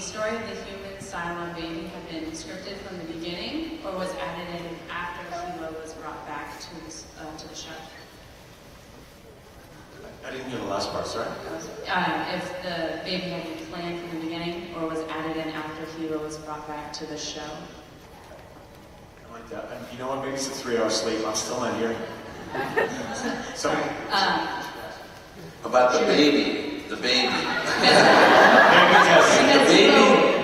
story of the human Cylon baby had been scripted from the beginning, or was added in after Hilo was brought back to the show? I didn't hear the last part, sorry. If the baby had been planned from the beginning, or was added in after Hilo was brought back to the show? I like that. And you know what? Maybe it's a 3-hour sleep. I'm still not hearing. Sorry. About the baby. The baby. Because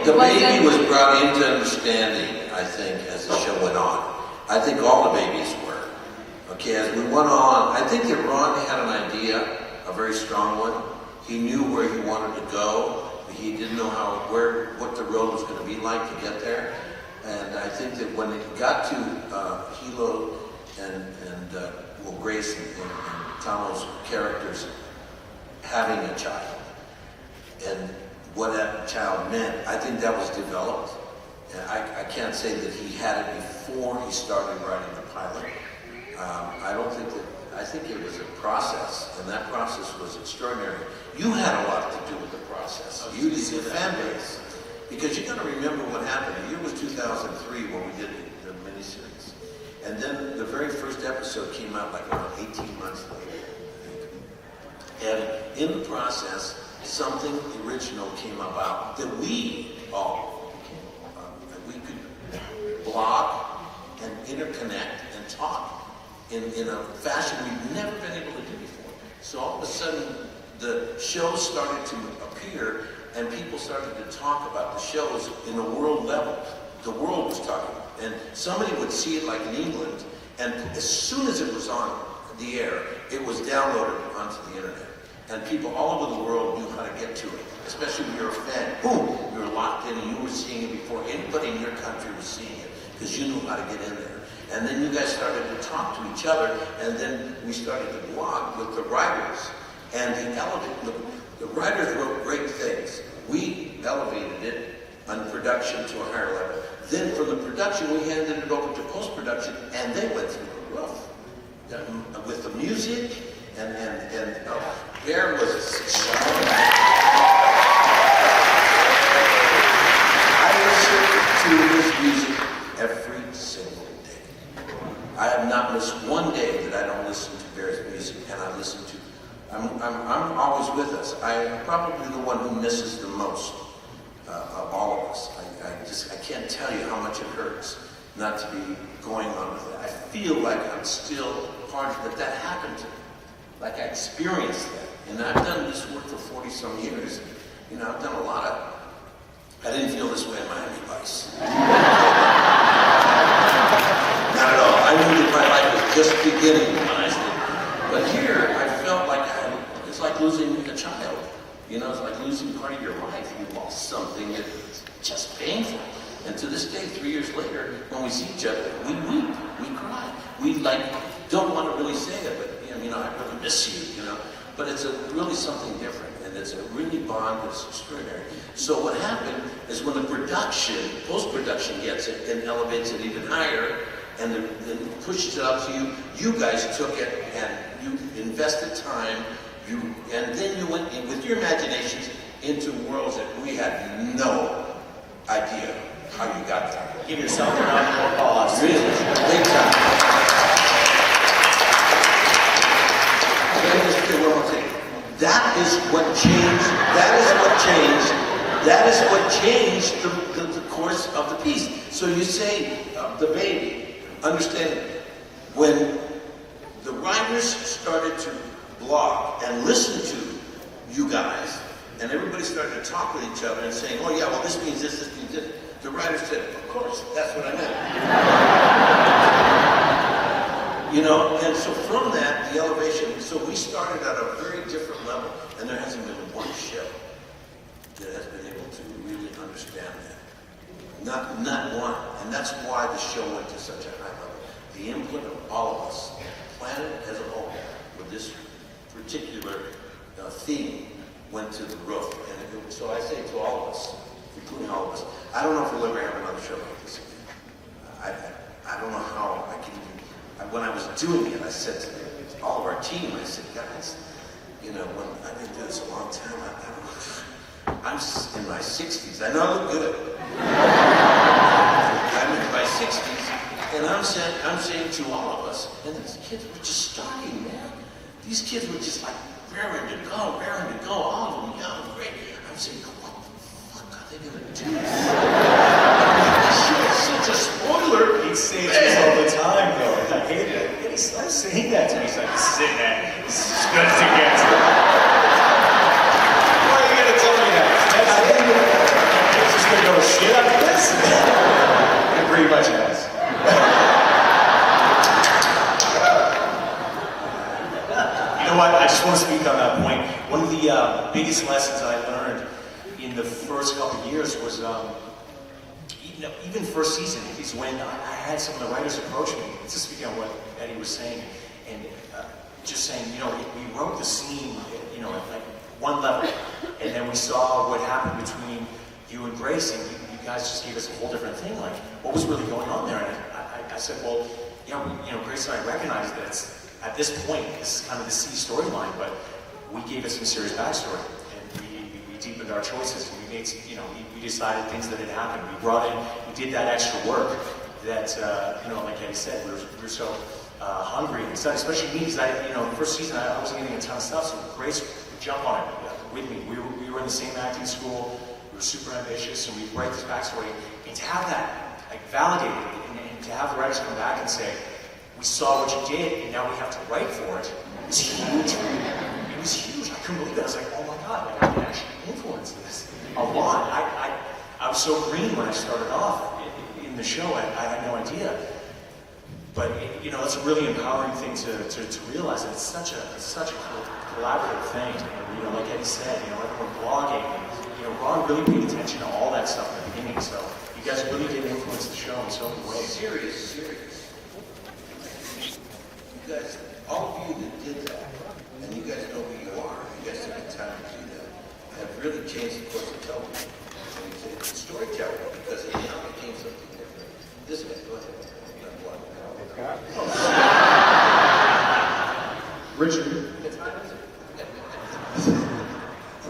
The baby was brought into understanding, I think, as the show went on. I think all the babies were. Okay, as we went on, I think that Ron had an idea, a very strong one. He knew where he wanted to go. He didn't know what the road was going to be like to get there. And I think that when it got to Hilo and Grace and Tamo's characters having a child, and what that child meant, I think that was developed. And I can't say that he had it before he started writing the pilot. I think it was a process, and that process was extraordinary. You had a lot to do with the process. You did the fan base. Because you got to remember what happened. The year was 2003 when we did the miniseries. And then the very first episode came out like about 18 months later, I think. And in the process, something original came about that we all became that we could blog and interconnect and talk in a fashion we've never been able to do before. So all of a sudden, the shows started to appear, and people started to talk about the shows in a world level. The world was talking. And somebody would see it like in England, and as soon as it was on the air, it was downloaded onto the internet. And people all over the world knew how to get to it. Especially if you're a fan. Boom! You were locked in and you were seeing it before anybody in your country was seeing it, because you knew how to get in there. And then you guys started to talk to each other, and then we started to blog with the writers. And the writers wrote great things. We elevated it on production to a higher level. Then from the production, we handed it over to post-production, and they went through the roof. With the music, and there was a success. I listen to his music every single day. I have not missed one day that I don't listen to Bear's music, and I listen to. I'm always with us. I'm probably the one who misses the most of all of us. I can't tell you how much it hurts not to be going on with it. I feel like I'm still part of it. That happened to me. Like I experienced that. And I've done this work for 40 some years. You know, I've done a lot of. I didn't feel this way in Miami Vice. Not at all. I knew that my life was just beginning when I did. But here, I felt like it's like losing a child. You know, it's like losing part of your life. You lost something that's just painful. And to this day, 3 years later, when we see each other, we weep, we cry. We don't want to really say it, but you know, I really miss you, you know. But it's really something different, and it's a really bond that's extraordinary. So what happened is when the post-production gets it and elevates it even higher, and then pushes it out to you, you guys took it and you invested time, and then you went in with your imaginations into worlds that we had no idea how you got there. Give yourself a round of applause. Really, big time. That is what changed. That is what changed the course of the piece. So you say the baby. Understand, when the writers started to blog and listen to you guys, and everybody started to talk with each other and saying, "Oh yeah, well this means this means this." The writers said, "Of course, that's what I meant." You know, and so from that, the elevation, so we started at a very different level, and there hasn't been one show that has been able to really understand that. Not one. And that's why the show went to such a high level. The input of all of us, the planet as a whole, with this particular theme, went to the roof. And so I say to all of us, including all of us, I don't know if we'll ever have another show like this again. I don't know how I can even. When I was doing it, I said to all of our team, I said, guys, you know, I've been doing this a long time, I'm in my 60s. I know I look good. I'm in my 60s, and I'm saying to all of us, and these kids were just starting, man. These kids were just like raring to go, all of them young, great. I'm saying, what the fuck are they gonna do? This shit is such a spoiler. He'd say it to us all the time, though. I hated it. And he started saying that to me. He's like, this is it, man. This is as good as it gets. Why are you gonna tell me that? That's it. It's just gonna go shit after this? It pretty much has. You know what? I just want to speak on that point. One of the biggest lessons I learned in the first couple of years was, even first season, is when I had some of the writers approach me. It's just speaking on what Eddie was saying, and just saying, you know, we wrote the scene, you know, at like one level, and then we saw what happened between you and Grace, and you guys just gave us a whole different thing. Like, what was really going on there? And I said, well, you know, Grace and I recognize that it's, at this point, this is kind of the C storyline, but we gave it some serious backstory, and we deepened our choices. We made, you know, we decided things that had happened. We brought in, we did that extra work that, you know, like Eddie said, we were so hungry and excited, especially me, because you know, the first season I wasn't getting a ton of stuff, so Grace would jump on it with me. We were in the same acting school. We were super ambitious, and we'd write this backstory, and to have that like validated, and to have the writers come back and say, we saw what you did, and now we have to write for it. It was huge. It was huge. I couldn't believe it. I was like, oh my God, like, I can actually influence this a lot. I was so green when I started off in the show. I had no idea. But you know, it's a really empowering thing to realize that it's such a collaborative thing. And, you know, like Eddie said, you know, everyone blogging. And, you know, Ron really paid attention to all that stuff in the beginning. So you guys really did influence the show in so many ways. Serious. You guys, all of you that did that, and you guys know who you are, you guys took the time to do that, have really changed the course of television. And it's storytelling, because it now became something different. This guy, go ahead. Richard.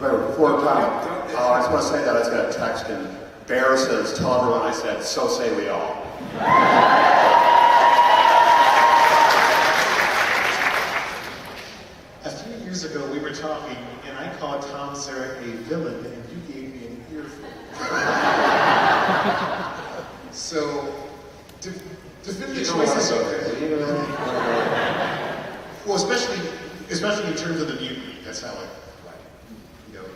Before time, I just want to say that I just got a text, and Bear says, tell everyone I said, so say we all. A few years ago, we were talking, and I called Tom Sarah a villain, and you gave me an earful. So, definitive choices. Well, especially in terms of the mutiny. That's how it. You know,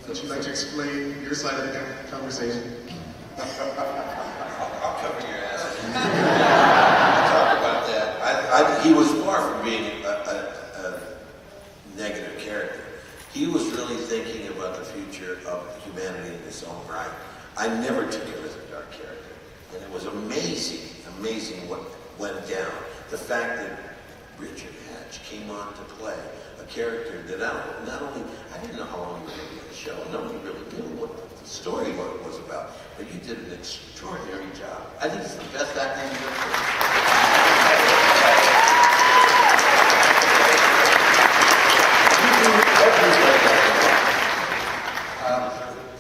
would you like to explain your side of the conversation? I'll cover your ass. Talk about that. He was far from being a negative character. He was really thinking about the future of humanity in his own right. I never took him as a dark character. And it was amazing what went down. The fact that Richard Hatch came on to play a character that not only, I didn't know how long you were going to be on the show. Nobody really knew what the story was about. But you did an extraordinary job. I think it's the best acting you've ever done.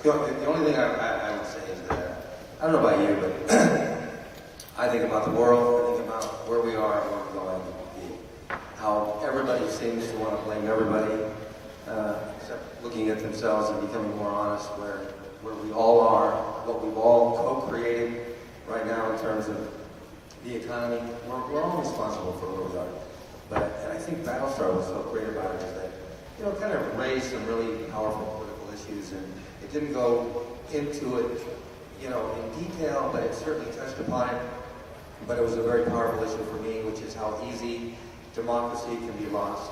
The only thing I would say is that, I don't know about you, but I think about the world, I think about where we are and where we're going to be. How everybody seems to want to blame everybody, except looking at themselves and becoming more honest where we all are, what we've all co-created right now in terms of the economy. We're all responsible for where we are. And I think Battlestar was so great about it is that, you know, it kind of raised some really powerful political issues, and it didn't go into it, you know, in detail, but it certainly touched upon it. But it was a very powerful issue for me, which is how easy democracy can be lost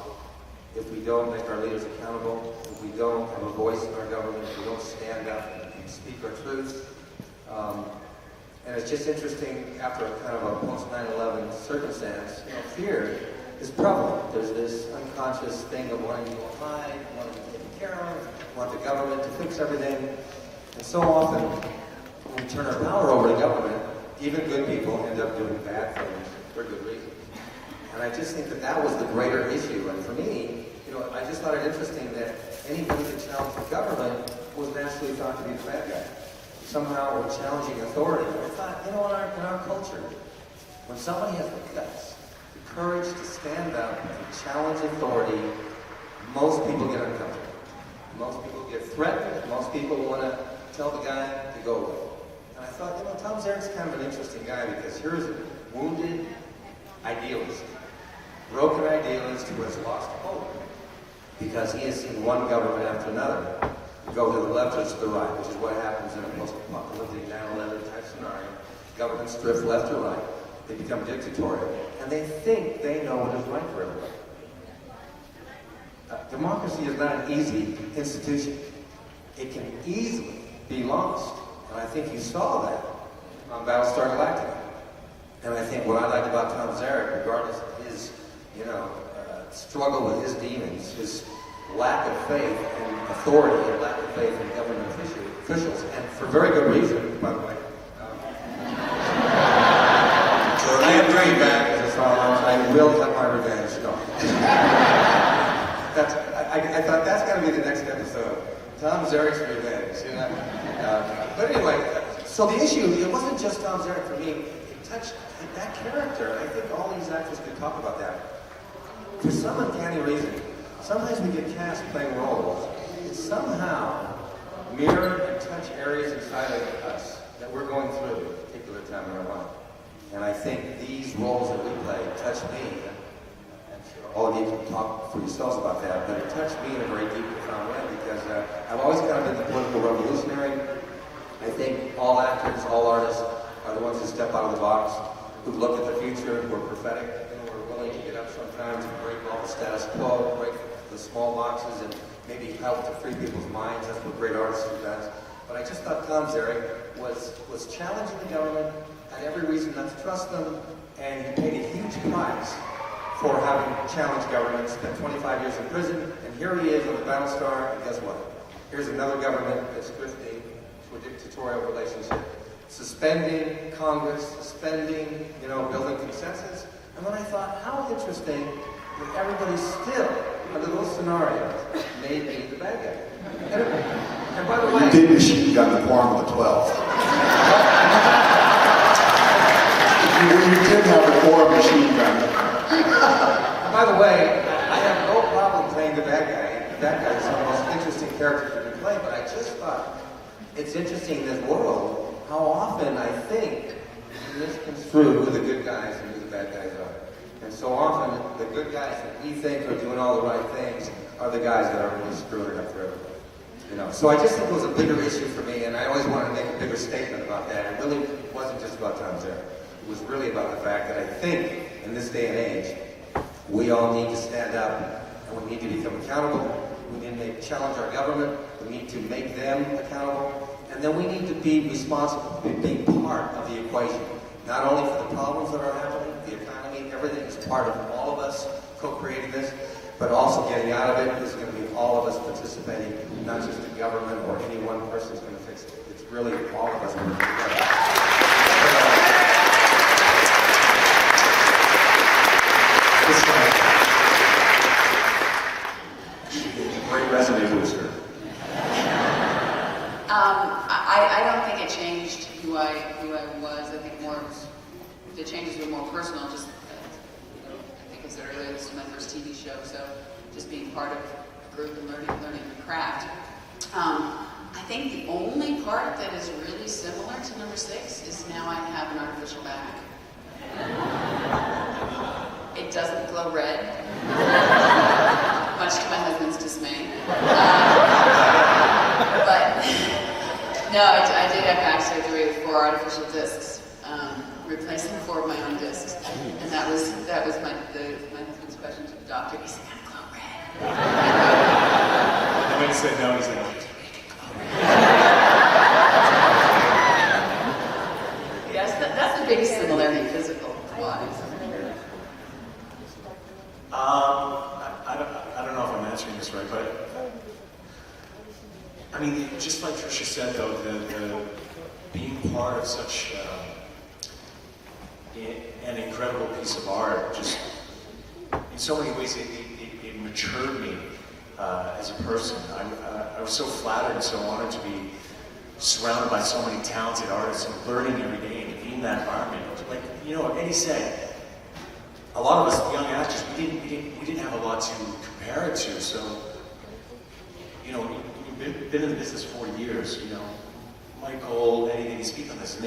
if we don't make our leaders accountable, if we don't have a voice in our government, if we don't stand up and speak our truth. And it's just interesting, after a kind of a post-9/11 circumstance, you know, fear is prevalent. There's this unconscious thing of wanting to go hide, wanting to be taken care of, want the government to fix everything. And so often, when we turn our power over to government, even good people end up doing bad things for good reasons. And I just think that was the greater issue. And for me, you know, I just thought it interesting that anybody that challenged the government was naturally thought to be the bad guy. Somehow we're challenging authority. I thought, you know, in our culture, when somebody has the guts, the courage to stand up and challenge authority, most people get uncomfortable. Most people get threatened. Most people want to tell the guy to go away. And I thought, you know, Tom Zarrek's kind of an interesting guy because here's a wounded idealist, broken idealist who has lost hope because he has seen one government after another go to the left or to the right, which is what happens in a post-apocalyptic 9/11 type scenario. Governments drift left or right. They become dictatorial. And they think they know what is right for everybody. Democracy is not an easy institution. It can easily be lost. And I think you saw that on Battlestar Galactica. And I think what I liked about Tom Zarek, regardless of his, struggle with his demons, his lack of faith in authority and lack of faith in government officials, and for very good reason, by the way. I am very bad as a follower. I will have my revenge. No. I thought that's got to be the next episode. Tom Zarek's revenge. But anyway, so the issue, it wasn't just Tom Zarek for me. It touched that character. And I think all these actors could talk about that. For some uncanny reason, sometimes we get cast playing roles that somehow mirror and touch areas inside of us that we're going through at a particular time in our life. And I think these roles that we play touch me. I'm sure all of you can talk for yourselves about that, but it touched me in a very deep, profound way because I've always kind of been the political revolutionary. I think all actors, all artists are the ones who step out of the box, who look at the future, who are prophetic, and who are willing to get up sometimes and break all the status quo, break the small boxes, and maybe help to free people's minds. That's what great artists do best. But I just thought Tom Zarek was challenging the government, had every reason not to trust them, and he paid a huge price for having challenged government, spent 25 years in prison, and here he is on the Battlestar, and guess what? Here's another government that's drifting to a dictatorial relationship, suspending Congress, suspending, building consensus. And then I thought, how interesting that everybody still, under those scenarios, made me the bad guy. And by the way... You did machine gun the quorum of the 12. You did have a quorum machine gun. By the way, I have no problem playing the bad guy. The bad guy is one of the most interesting characters you can play, but I just thought it's interesting in this world how often I think this construed who the good guys and who the bad guys are. And so often the good guys that we think are doing all the right things are the guys that are really screwing it up for everybody. So I just think it was a bigger issue for me, and I always wanted to make a bigger statement about that. It really wasn't just about Tom Zarek. It was really about the fact that I think in this day and age, we all need to stand up and we need to become accountable. We need to challenge our government. We need to make them accountable. And then we need to be responsible for being part of the equation. Not only for the problems that are happening, the economy, everything is part of all of us co-creating this, but also getting out of it is going to be all of us participating, not just the government or any one person is going to fix it. It's really all of us working together. Great resume booster. I don't think it changed who I was. I think the changes were more personal. Just I think I said earlier, this was my first TV show, so just being part of a group and learning the craft. I think the only part that is really similar to number 6 is now I have an artificial back. It doesn't glow red, much to my husband's dismay. But no, I did have back surgery with 4 artificial discs, replacing 4 of my own discs, and that was my husband's question to the doctor. He said, "I'm glow red." And when he said no, he said, Yes, that's the biggest similarity, physical-wise. I don't know if I'm answering this right, but I mean, just like Tricia said, though, the being part of such an incredible piece of art, just in so many ways, it matured me as a person. I was so flattered and so honored to be surrounded by so many talented artists and learning every day and being in that environment. Like, you know, Eddie said, a lot of us young actors, we didn't have a lot to compare it to. So, you know, we've been in the business 40 years. You know, Michael, Eddie, they speak on this, and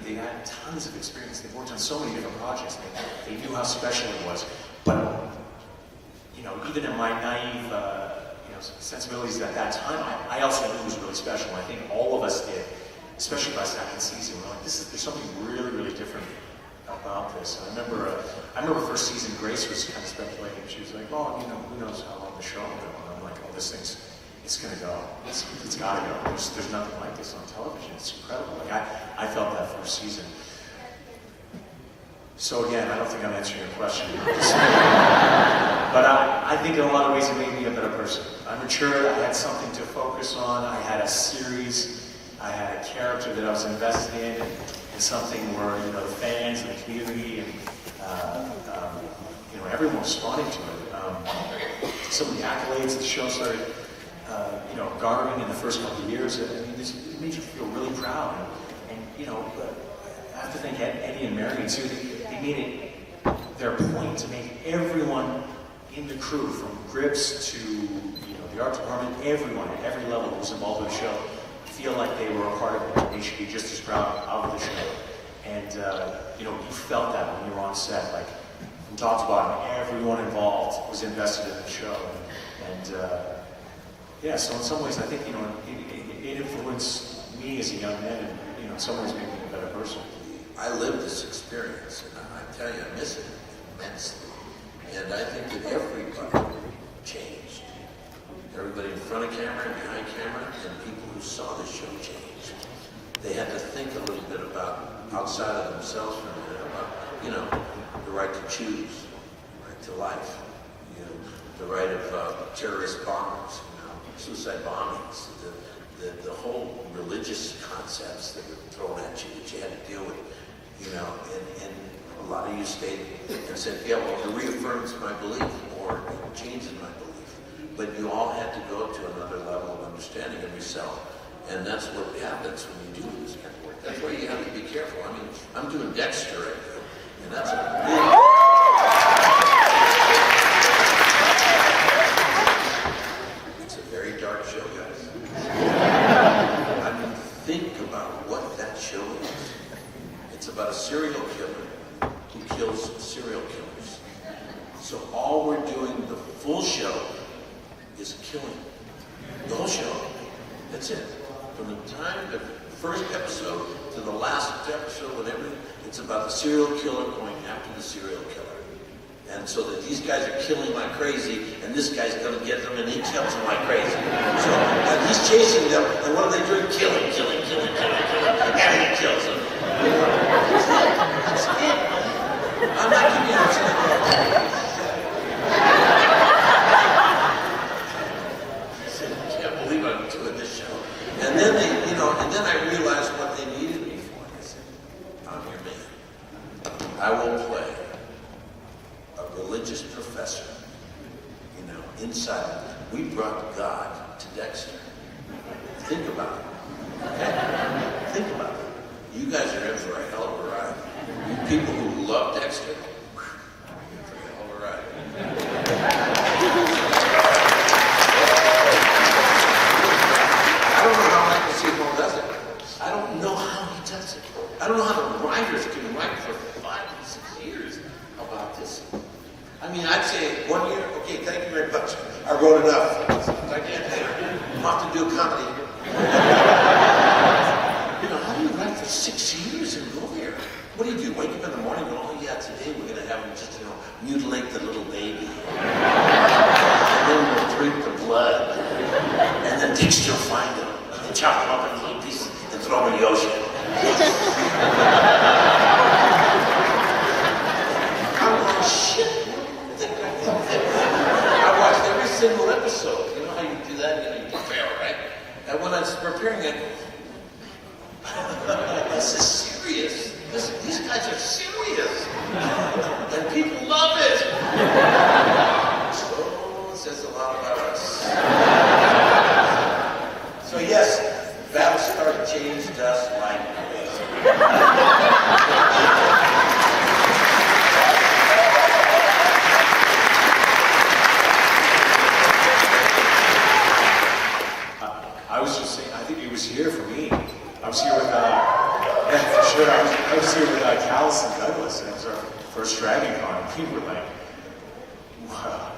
they had tons of experience. They've worked on so many different projects. They knew how special it was. But you know, even in my naive, sensibilities at that time, I also knew it was really special. I think all of us did, especially by second season. We're like, there's something really, really different about this. I remember first season, Grace was kind of speculating. She was like, "Oh, you know, who knows how long the show will go?" And I'm like, "Oh, this thing's, it's gonna go. It's gotta go. There's nothing like this on television. It's incredible." Like I felt that first season. So again, I don't think I'm answering your question. But I think in a lot of ways it made me a better person. I matured, I had something to focus on, I had a series, I had a character that I was invested in, and something where, you know, the fans and the community and, you know, everyone was responding to it. Some of the accolades the show started, you know, garnering in the first couple of years, I mean, it made you feel really proud. And you know, I have to thank Eddie and Marion too. They made it their point to make everyone in the crew, from grips to, you know, the art department, everyone at every level who was involved in the show, feel like they were a part of it. They should be just as proud of the show. And you know, you felt that when you were on set, like from top to bottom, everyone involved was invested in the show. And yeah, so in some ways, I think, you know, it influenced me as a young man, and you know, in some ways made me a better person. I lived this experience, and I tell you, I miss it immensely. And I think that everybody changed. Everybody in front of camera and behind camera, and people who saw the show changed. They had to think a little bit about outside of themselves for a minute, about, you know, the right to choose, the right to life, you know, the right of terrorist bombers, you know, suicide bombings, the whole religious concepts that were thrown at you that you had to deal with, you know, and a lot of you stayed and said, yeah, well, it reaffirms my belief, or it changes my belief. But you all had to go to another level of understanding of yourself. And that's what happens when you do this kind of work. That's why you have to be careful. I mean, I'm doing Dexter right now, and that's a big... It's a very dark show, guys. I mean, think about what that show is. It's about a serial killer who kills serial killers. So all we're doing, the full show, is killing. The whole show. That's it. From the time the first episode to the last episode, whatever, it's about the serial killer going after the serial killer. And so that these guys are killing like crazy, and this guy's going to get them, and he kills them like crazy. So and he's chasing them, and what are they doing? Killing, and he kills them. That's it. I'm not giving you I can't believe I'm doing this show. And then they, you know, and then I realized what they needed me for. I said, I'm your man. I will play a religious professor, you know, inside. We brought God to Dexter. Think about it. Okay? Think about it. You guys are in for a hell of a ride. You people who love Dexter, you're in for a hell of a ride. I don't know how Michael C. Hall does it. I don't know how he does it. I don't know how the writers can write for 5 and 6 years about this. I mean, I'd say 1 year, okay, thank you very much. I wrote enough. I can't do it. I'm off to do comedy. You know, how do you write for 6 years and go there? What do? Wake up in the morning and go, oh yeah, today we're going to have him just, you know, mutilate the little baby. And then we'll drink the blood. And then Dexter will find him. And chop him up in little pieces and throw him in the ocean. I'm like, shit. I watched every single episode. You know how you do that? You know, you prepare, right? And when I was preparing it, this is serious. These guys are serious. And people love it. So it says a lot about us. just like this. I was just saying, I think he was here for me. I was here with, yeah, for sure. I was here with Callis and Douglas, and it was our first Dragon Con. We were like, wow.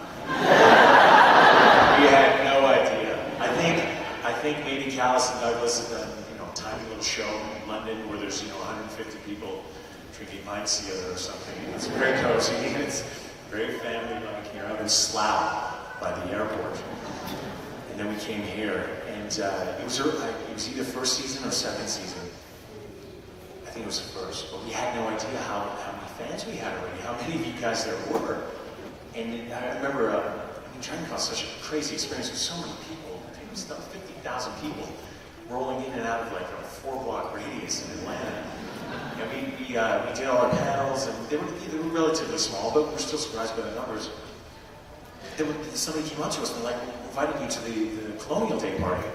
We had no idea. I think maybe Callis and Douglas had done, a tiny little show in London where there's, 150 people drinking pints together or something. And it's very cozy, and it's very family-like. I'm in Slough by the airport. And then we came here, and it was either first season or second season. I think it was the first, but we had no idea how many fans we had already, how many of you guys there were. And I remember, Dragon Con was such a crazy experience with so many people. It was about 50,000 people rolling in and out of like a 4-block radius in Atlanta. And we did all our panels, and they were relatively small, but we're still surprised by the numbers. Then somebody came up to us and like, invited you to the Colonial Day party.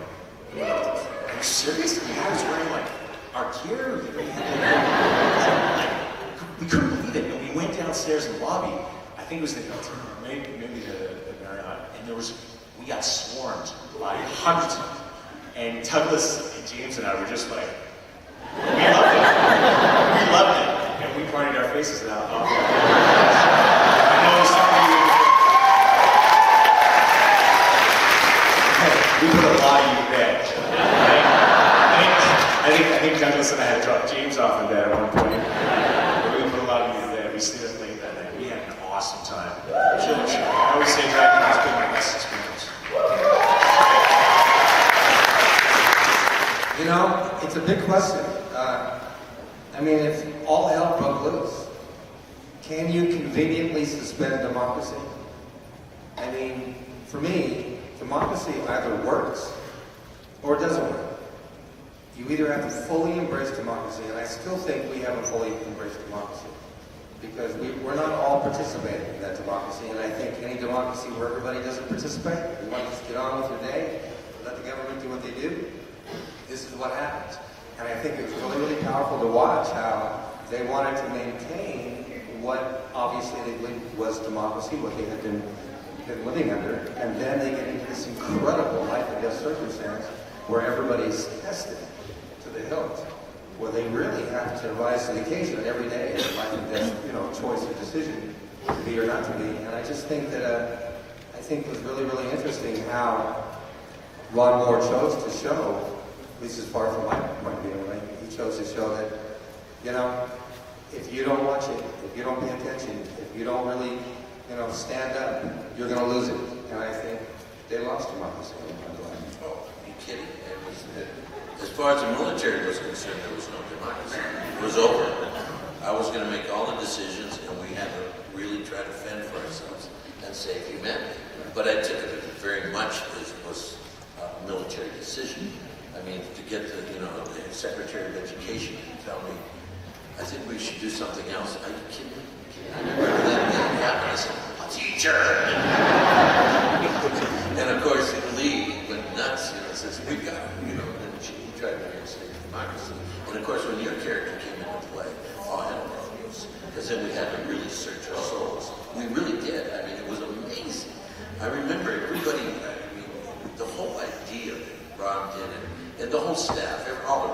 Are you serious? I was wearing like our gear. We couldn't believe it. And we went downstairs in the lobby. I think it was the Hilton, or maybe the Marriott. And we got swarmed by hundreds of them. And Douglas and James and I were just like, we loved it. We loved it. And we partied our faces out. I know some of you. We put a lot of you to bed. I think Douglas and I had to drop James off in bed at one point. But we put a lot of you to bed. We stayed up late that night. We had an awesome time. Killer show. I always say Dragon has been my best experience. It's a big question. If all hell broke loose, can you conveniently suspend democracy? For me, democracy either works or it doesn't work. You either have to fully embrace democracy, and I still think we haven't fully embraced democracy, because we're not all participating in that democracy, and I think any democracy where everybody doesn't participate, you want to just get on with your day, let the government do what they do, this is what happens. And I think it's really, really powerful to watch how they wanted to maintain what obviously they believed was democracy, what they had been living under, and then they get into this incredible life and death circumstance where everybody's tested to the hilt, where they really have to rise to the occasion every day in life and death, choice or decision, to be or not to be. And I just think that it was really, really interesting how Ron Moore chose to show, at least as far from my point of view, right? He chose to show that, if you don't watch it, if you don't pay attention, if you don't really stand up, you're going to lose it. And I think they lost democracy. Oh, are you kidding? As far as the military was concerned, there was no democracy. It was over. I was going to make all the decisions, and we had to really try to fend for ourselves and save humanity. But I took it very much as it was a military decision. To get the Secretary of Education to tell me, I think we should do something else. Are you kidding me? I remember that happened. I said, teacher! And of course, Lee went nuts, says, we got it, and he tried to reinstate democracy. And of course, when your character came into play, all hell broke loose. Because then we had to really search our souls. We really did. It was amazing. I remember everybody, the whole idea that Ron did it, and the whole staff, all the